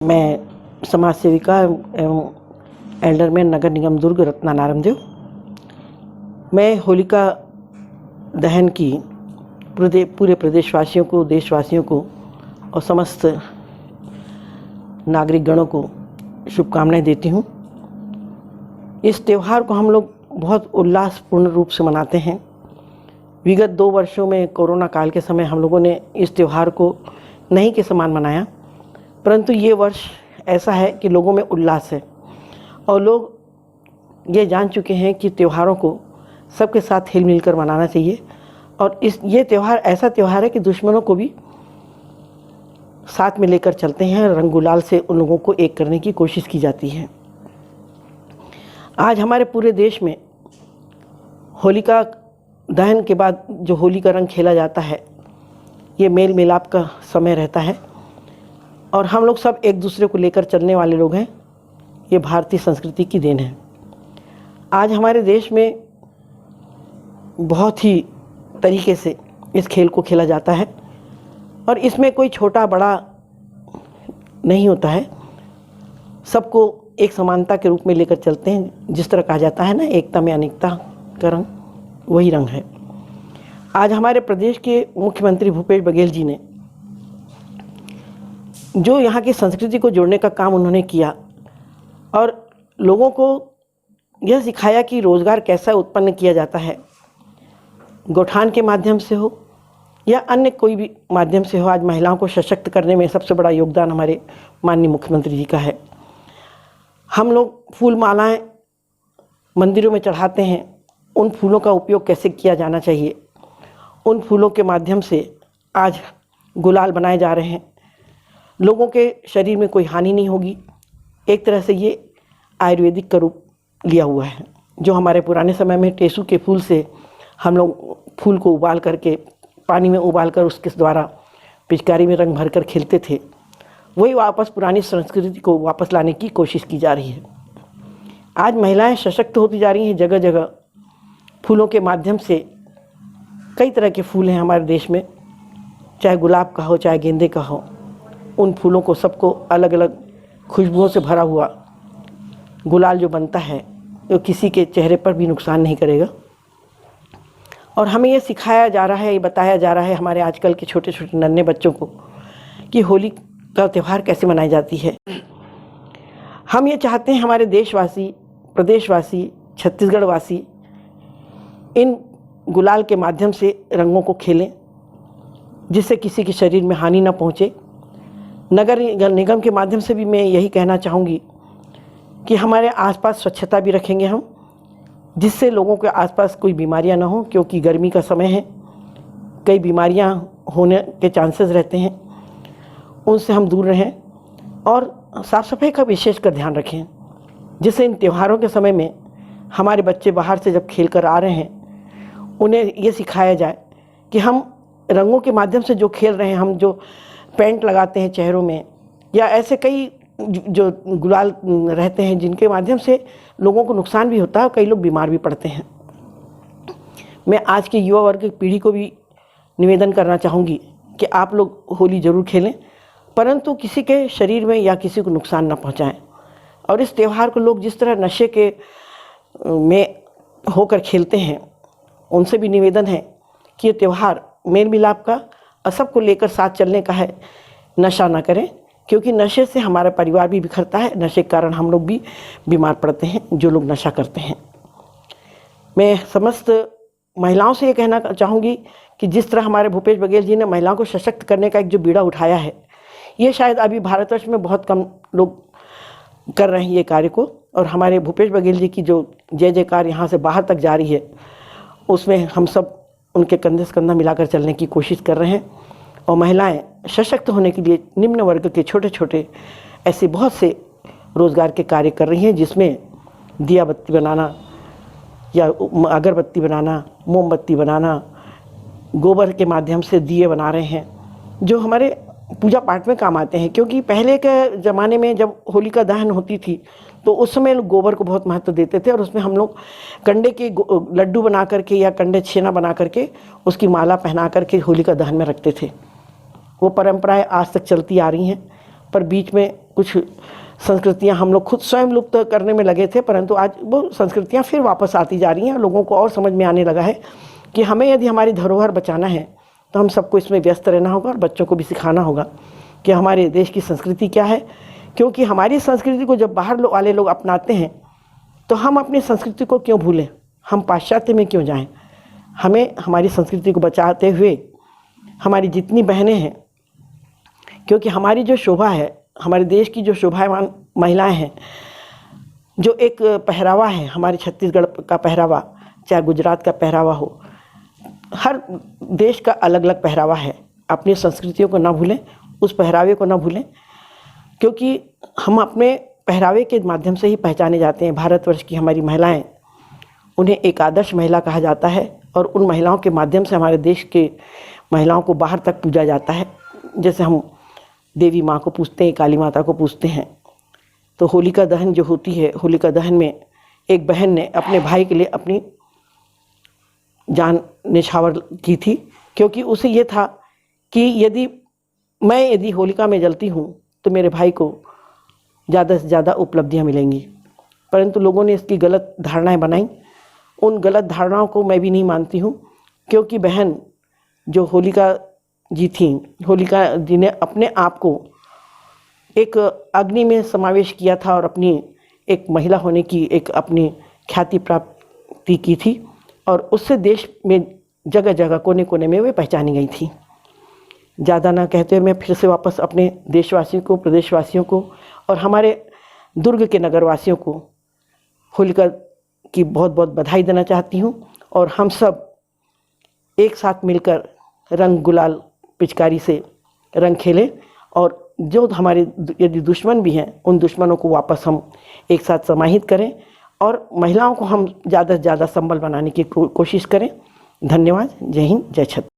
मैं समाज सेविका एवं एल्डरमैन नगर निगम दुर्ग रत्ना नारमदेव। मैं होलिका दहन की पूरे प्रदेशवासियों को, देशवासियों को और समस्त नागरिक गणों को शुभकामनाएं देती हूँ। इस त्यौहार को हम लोग बहुत उल्लासपूर्ण रूप से मनाते हैं। विगत 2 वर्षों में कोरोना काल के समय हम लोगों ने इस त्यौहार को नहीं के समान मनाया, परंतु ये वर्ष ऐसा है कि लोगों में उल्लास है और लोग ये जान चुके हैं कि त्योहारों को सबके साथ हिल मिल कर मनाना चाहिए। और ये त्यौहार ऐसा त्यौहार है कि दुश्मनों को भी साथ में लेकर चलते हैं। रंग गुलाल से उन लोगों को एक करने की कोशिश की जाती है। आज हमारे पूरे देश में होलिका दहन के बाद जो होली का रंग खेला जाता है, ये मेल मिलाप का समय रहता है और हम लोग सब एक दूसरे को लेकर चलने वाले लोग हैं। ये भारतीय संस्कृति की देन है। आज हमारे देश में बहुत ही तरीके से इस खेल को खेला जाता है और इसमें कोई छोटा बड़ा नहीं होता है। सबको एक समानता के रूप में लेकर चलते हैं। जिस तरह कहा जाता है ना, एकता में अनेकता का रंग, वही रंग है। आज हमारे प्रदेश के मुख्यमंत्री भूपेश बघेल जी ने जो यहाँ की संस्कृति को जोड़ने का काम उन्होंने किया और लोगों को यह सिखाया कि रोज़गार कैसा उत्पन्न किया जाता है, गौठान के माध्यम से हो या अन्य कोई भी माध्यम से हो। आज महिलाओं को सशक्त करने में सबसे बड़ा योगदान हमारे माननीय मुख्यमंत्री जी का है। हम लोग फूल मालाएं मंदिरों में चढ़ाते हैं। उन फूलों का उपयोग कैसे किया जाना चाहिए, उन फूलों के माध्यम से आज गुलाल बनाए जा रहे हैं। लोगों के शरीर में कोई हानि नहीं होगी। एक तरह से ये आयुर्वेदिक का रूप लिया हुआ है। जो हमारे पुराने समय में टेसू के फूल से हम लोग फूल को उबाल करके पानी में उबाल कर उसके द्वारा पिचकारी में रंग भरकर खेलते थे, वही वापस पुरानी संस्कृति को वापस लाने की कोशिश की जा रही है। आज महिलाएं सशक्त होती जा रही हैं। जगह जगह फूलों के माध्यम से, कई तरह के फूल हैं हमारे देश में, चाहे गुलाब का हो चाहे गेंदे का हो। उन फूलों को सबको अलग अलग खुशबुओं से भरा हुआ गुलाल जो बनता है, वो किसी के चेहरे पर भी नुकसान नहीं करेगा। और हमें ये सिखाया जा रहा है, ये बताया जा रहा है हमारे आजकल के छोटे छोटे नन्हे बच्चों को कि होली का त्यौहार कैसे मनाई जाती है। हम ये चाहते हैं हमारे देशवासी, प्रदेशवासी, छत्तीसगढ़ वासी इन गुलाल के माध्यम से रंगों को खेलें, जिससे किसी के शरीर में हानि ना पहुँचे। नगर निगम के माध्यम से भी मैं यही कहना चाहूँगी कि हमारे आसपास स्वच्छता भी रखेंगे हम, जिससे लोगों के आसपास कोई बीमारियां ना हो, क्योंकि गर्मी का समय है, कई बीमारियां होने के चांसेस रहते हैं। उनसे हम दूर रहें और साफ़ सफाई का विशेषकर ध्यान रखें, जिससे इन त्योहारों के समय में हमारे बच्चे बाहर से जब खेल कर आ रहे हैं, उन्हें ये सिखाया जाए कि हम रंगों के माध्यम से जो खेल रहे हैं, हम जो पेंट लगाते हैं चेहरों में या ऐसे कई जो गुलाल रहते हैं जिनके माध्यम से लोगों को नुकसान भी होता है, कई लोग बीमार भी पड़ते हैं। मैं आज के युवा वर्ग की पीढ़ी को भी निवेदन करना चाहूँगी कि आप लोग होली ज़रूर खेलें, परंतु किसी के शरीर में या किसी को नुकसान ना पहुँचाएं। और इस त्यौहार को लोग जिस तरह नशे के में होकर खेलते हैं, उनसे भी निवेदन है कि ये त्यौहार मेल मिलाप का और सबको लेकर साथ चलने का है। नशा ना करें, क्योंकि नशे से हमारा परिवार भी बिखरता है। नशे के कारण हम लोग भी बीमार पड़ते हैं, जो लोग नशा करते हैं। मैं समस्त महिलाओं से ये कहना चाहूँगी कि जिस तरह हमारे भूपेश बघेल जी ने महिलाओं को सशक्त करने का एक जो बीड़ा उठाया है, ये शायद अभी भारतवर्ष में बहुत कम लोग कर रहे हैं ये कार्य को। और हमारे भूपेश बघेल जी की जो जय जयकार यहाँ से बाहर तक जा रही है, उसमें हम सब उनके कंधे से कंधा मिलाकर चलने की कोशिश कर रहे हैं। और महिलाएं सशक्त होने के लिए निम्न वर्ग के छोटे छोटे ऐसे बहुत से रोज़गार के कार्य कर रही हैं, जिसमें दिया बत्ती बनाना या अगरबत्ती बनाना, मोमबत्ती बनाना, गोबर के माध्यम से दिए बना रहे हैं, जो हमारे पूजा पाठ में काम आते हैं। क्योंकि पहले के ज़माने में जब होलिका दहन होती थी तो उस समय लोग गोबर को बहुत महत्व देते थे और उसमें हम लोग कंडे के लड्डू बना करके या कंडे छेना बना करके उसकी माला पहना करके होलिका दहन में रखते थे। वो परंपराएं आज तक चलती आ रही हैं, पर बीच में कुछ संस्कृतियां हम लोग खुद स्वयं लुप्त करने में लगे थे, परंतु आज वो संस्कृतियां फिर वापस आती जा रही हैं। लोगों को और समझ में आने लगा है कि हमें यदि हमारी धरोहर बचाना है तो हम सबको इसमें व्यस्त रहना होगा और बच्चों को भी सिखाना होगा कि हमारे देश की संस्कृति क्या है। क्योंकि हमारी संस्कृति को जब बाहर वाले लोग अपनाते हैं तो हम अपनी संस्कृति को क्यों भूलें, हम पाश्चात्य में क्यों जाएं। हमें हमारी संस्कृति को बचाते हुए हमारी जितनी बहनें हैं, क्योंकि हमारी जो शोभा है, हमारे देश की जो शोभावान महिलाएं हैं, जो एक पहरावा है हमारे छत्तीसगढ़ का पहरावा, चाहे गुजरात का पहरावा हो, हर देश का अलग अलग पहरावा है। अपनी संस्कृतियों को ना भूलें, उस पहरावे को ना भूलें, क्योंकि हम अपने पहरावे के माध्यम से ही पहचाने जाते हैं। भारतवर्ष की हमारी महिलाएं, उन्हें एक आदर्श महिला कहा जाता है और उन महिलाओं के माध्यम से हमारे देश के महिलाओं को बाहर तक पूजा जाता है। जैसे हम देवी माँ को पूजते हैं, काली माता को पूजते हैं। तो होलिका दहन जो होती है, होलिका दहन में एक बहन ने अपने भाई के लिए अपनी जान निछावर की थी, क्योंकि उसे ये था कि यदि होलिका में जलती हूँ तो मेरे भाई को ज़्यादा से ज़्यादा उपलब्धियाँ मिलेंगी। परंतु लोगों ने इसकी गलत धारणाएं बनाई। उन गलत धारणाओं को मैं भी नहीं मानती हूँ, क्योंकि बहन जो होलिका जी थी, होलिका जी ने अपने आप को एक अग्नि में समावेश किया था और अपनी एक महिला होने की एक अपनी ख्याति प्राप्ति की थी और उससे देश में जगह जगह कोने कोने में वे पहचानी गई थी। ज़्यादा ना कहते हुए मैं फिर से वापस अपने देशवासियों को, प्रदेशवासियों को और हमारे दुर्ग के नगरवासियों को होलिका की बहुत बहुत बधाई देना चाहती हूँ। और हम सब एक साथ मिलकर रंग गुलाल पिचकारी से रंग खेलें और जो हमारे यदि दुश्मन भी हैं, उन दुश्मनों को वापस हम एक साथ समाहित करें और महिलाओं को हम ज़्यादा से ज़्यादा संबल बनाने की कोशिश करें। धन्यवाद। जय हिंद, जय छत्तीसगढ़।